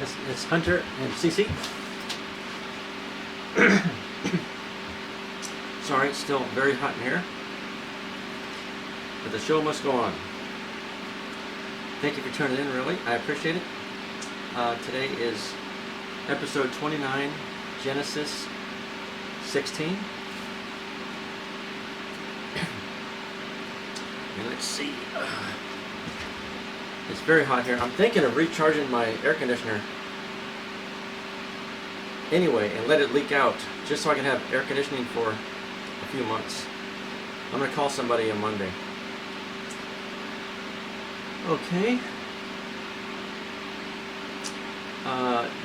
It's Hunter and Cece. Sorry, it's still very hot in here, but the show must go on. Thank you for tuning in, really. I appreciate it. Today is episode 29, Genesis 16. And let's see. It's very hot here. I'm thinking of recharging my air conditioner anyway and let it leak out just so I can have air conditioning for a few months. I'm going to call somebody on Monday. Okay.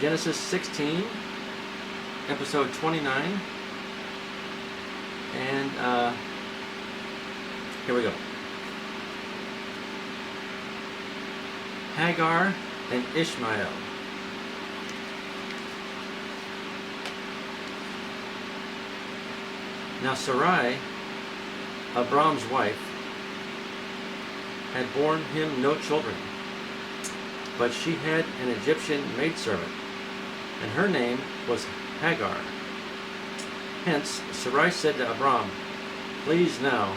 Genesis 16, episode 29. And here we go. Hagar and Ishmael. Now Sarai, Abram's wife, had borne him no children, but she had an Egyptian maidservant, and her name was Hagar. Hence Sarai said to Abram, "Please now,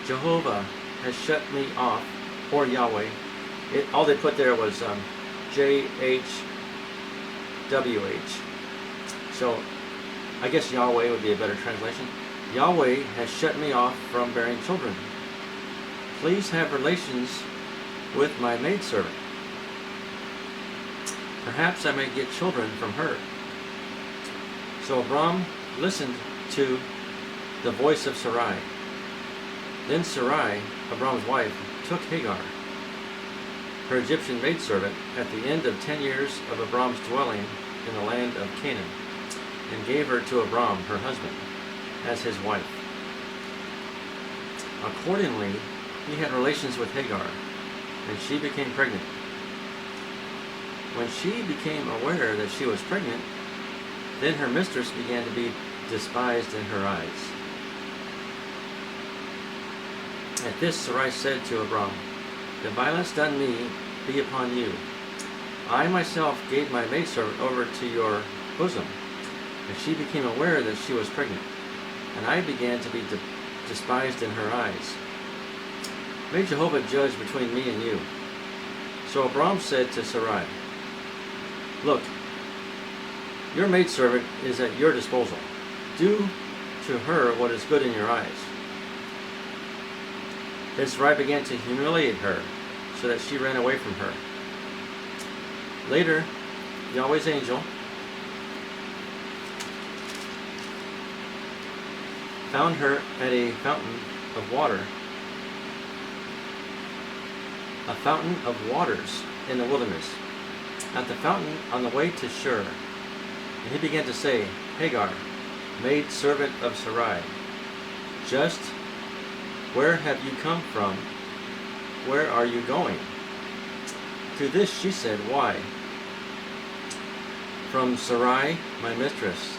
Jehovah has shut me off," or Yahweh. All they put there was JHWH. So I guess Yahweh would be a better translation. Yahweh has shut me off from bearing children. Please have relations with my maidservant. Perhaps I may get children from her. So Abram listened to the voice of Sarai. Then Sarai, Abram's wife, took Hagar, her Egyptian maidservant, at the end of 10 years of Abram's dwelling in the land of Canaan, and gave her to Abram, her husband, as his wife. Accordingly, he had relations with Hagar, and she became pregnant. When she became aware that she was pregnant, then her mistress began to be despised in her eyes. At this Sarai said to Abram, "The violence done me be upon you. I myself gave my maidservant over to your bosom, and she became aware that she was pregnant, and I began to be despised in her eyes. May Jehovah judge between me and you." So Abram said to Sarai, "Look, your maidservant is at your disposal. Do to her what is good in your eyes." Then Sarai began to humiliate her, so that she ran away from her. Later, Yahweh's angel found her at a fountain of water, a fountain of waters in the wilderness, at the fountain on the way to Shur. And he began to say, "Hagar, maid servant of Sarai, just where have you come from? Where are you going?" To this she said, "Why? From Sarai, my mistress,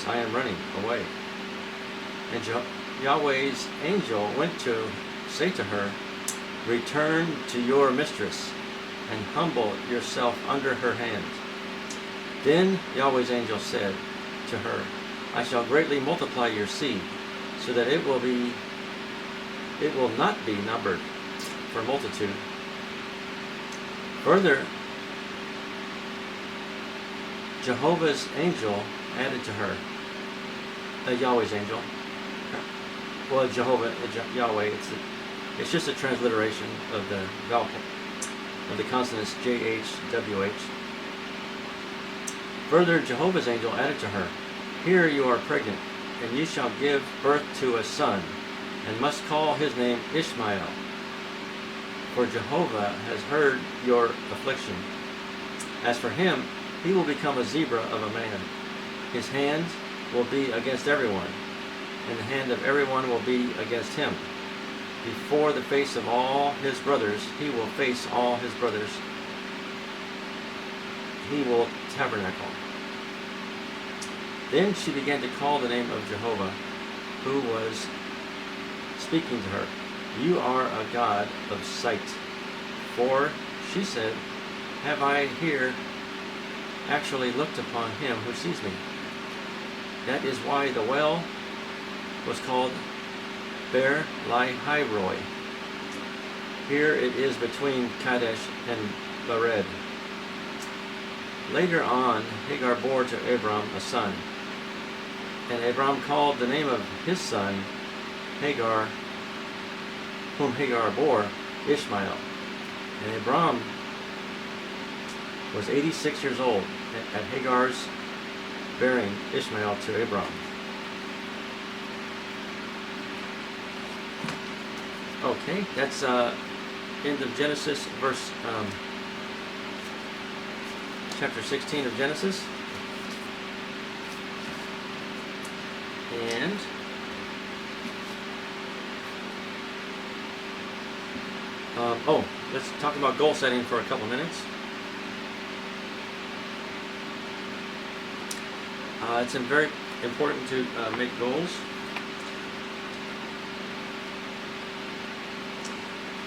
I am running away." And Yahweh's angel went to say to her, "Return to your mistress, and humble yourself under her hand." Then Yahweh's angel said to her, "I shall greatly multiply your seed, so that it will not be numbered for multitude." Further, Jehovah's angel added to her, Yahweh's angel. Well, Yahweh, it's just a transliteration of the vowel, of the consonants JHWH. Further, Jehovah's angel added to her, "Here you are pregnant, and you shall give birth to a son, and must call his name Ishmael. For Jehovah has heard your affliction. As for him, he will become a zebra of a man. His hand will be against everyone, and the hand of everyone will be against him. Before the face of all his brothers, he will face all his brothers. He will tabernacle." Then she began to call the name of Jehovah, who was speaking to her, "You are a God of sight." For she said, have I here actually looked upon him who sees me? That is why the well was called Ber Lahai Roi. Here it is between Kadesh and Bered. Later on, Hagar bore to Abram a son, and Abram called the name of his son Hagar, whom Hagar bore, Ishmael. And Abram was 86 years old at Hagar's bearing Ishmael to Abram. Okay, that's end of Genesis, verse chapter 16 of Genesis. And let's talk about goal setting for a couple minutes. It's very important to make goals.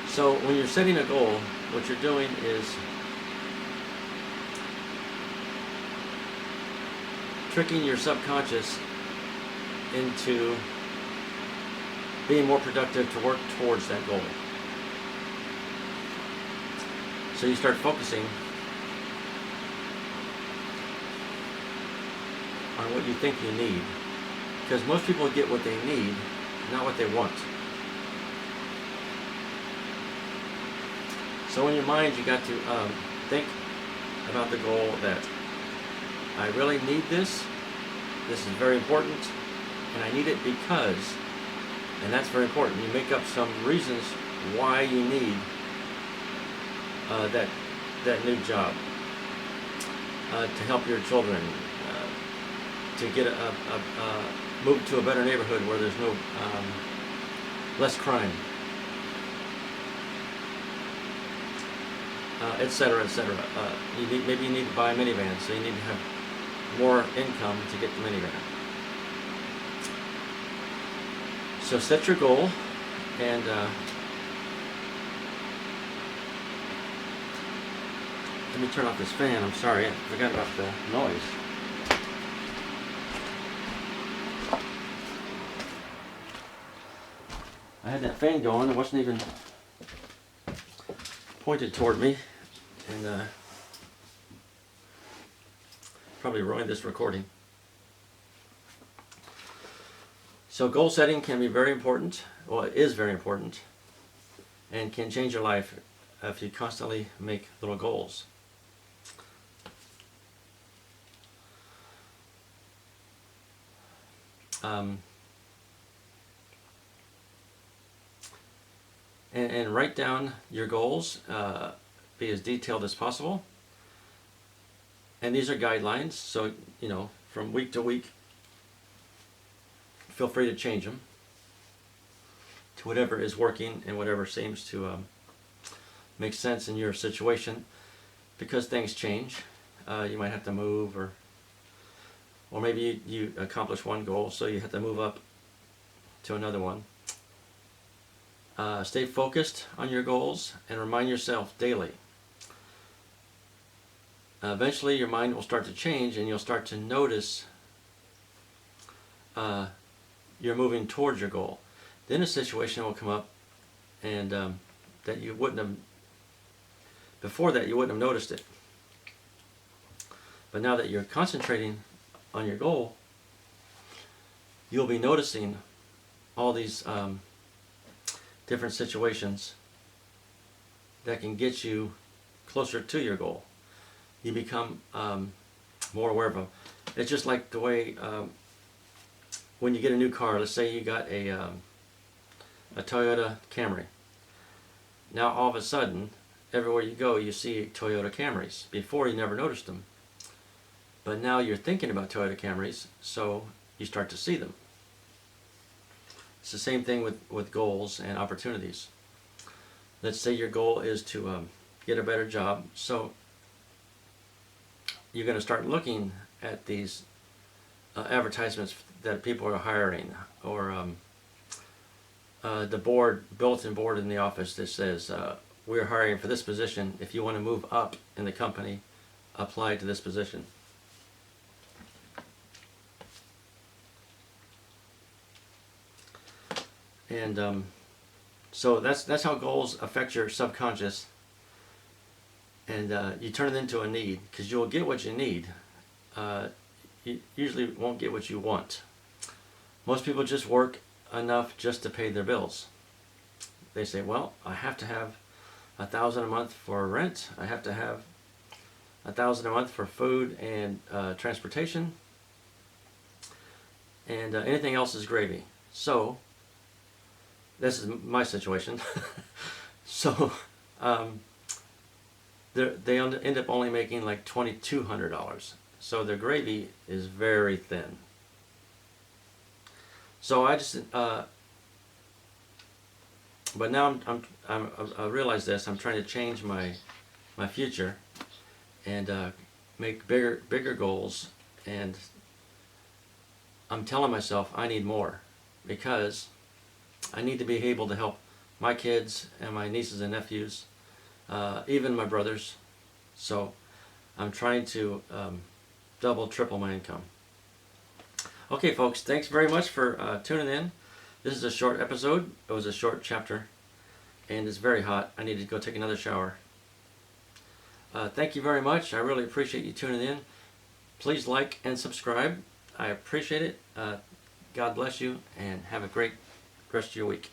So when you're setting a goal, what you're doing is tricking your subconscious into being more productive to work towards that goal. So you start focusing on what you think you need, because most people get what they need, not what they want. So in your mind, you got to think about the goal that I really need this. This is very important, and I need it because, and that's very important. You make up some reasons why you need that new job, to help your children, to get move to a better neighborhood where there's no less crime, etc., etc. Maybe you need to buy a minivan, so you need to have more income to get the minivan. So set your goal, and let me turn off this fan. I'm sorry, I forgot about the noise. I had that fan going. It wasn't even pointed toward me, and probably ruined this recording. So goal setting can be very important. Well, it is very important, and can change your life if you constantly make little goals. And write down your goals, be as detailed as possible. And these are guidelines, so from week to week, feel free to change them to whatever is working and whatever seems to make sense in your situation, because things change. You might have to move, or maybe you accomplish one goal, so you have to move up to another one. Stay focused on your goals and remind yourself daily. Eventually your mind will start to change, and you'll start to notice you're moving towards your goal. Then a situation will come up, and that you wouldn't have, before that you wouldn't have noticed it. But now that you're concentrating on your goal, you'll be noticing all these different situations that can get you closer to your goal. You become more aware of them. It's just like the way when you get a new car. Let's say you got a Toyota Camry. Now all of a sudden, everywhere you go, you see Toyota Camrys. Before, you never noticed them. But now you're thinking about Toyota Camrys, so you start to see them. It's the same thing with goals and opportunities. Let's say your goal is to get a better job, so you're going to start looking at these advertisements that people are hiring, or the bulletin board in the office that says we're hiring for this position. If you want to move up in the company, apply to this position. And so that's how goals affect your subconscious, and you turn it into a need, because you'll get what you need. You usually won't get what you want. Most people just work enough just to pay their bills. They say, well, I have to have $1,000 a month for rent. I have to have $1,000 a month for food and transportation, and anything else is gravy. So this is my situation. So they end up only making like $2,200. So their gravy is very thin. So I just, but now I realize this. I'm trying to change my future and make bigger goals, and I'm telling myself I need more, because I need to be able to help my kids and my nieces and nephews, even my brothers. So I'm trying to double, triple my income. Okay, folks, thanks very much for tuning in. This is a short episode. It was a short chapter, and it's very hot. I need to go take another shower. Thank you very much. I really appreciate you tuning in. Please like and subscribe. I appreciate it. God bless you, and have a great rest of your week.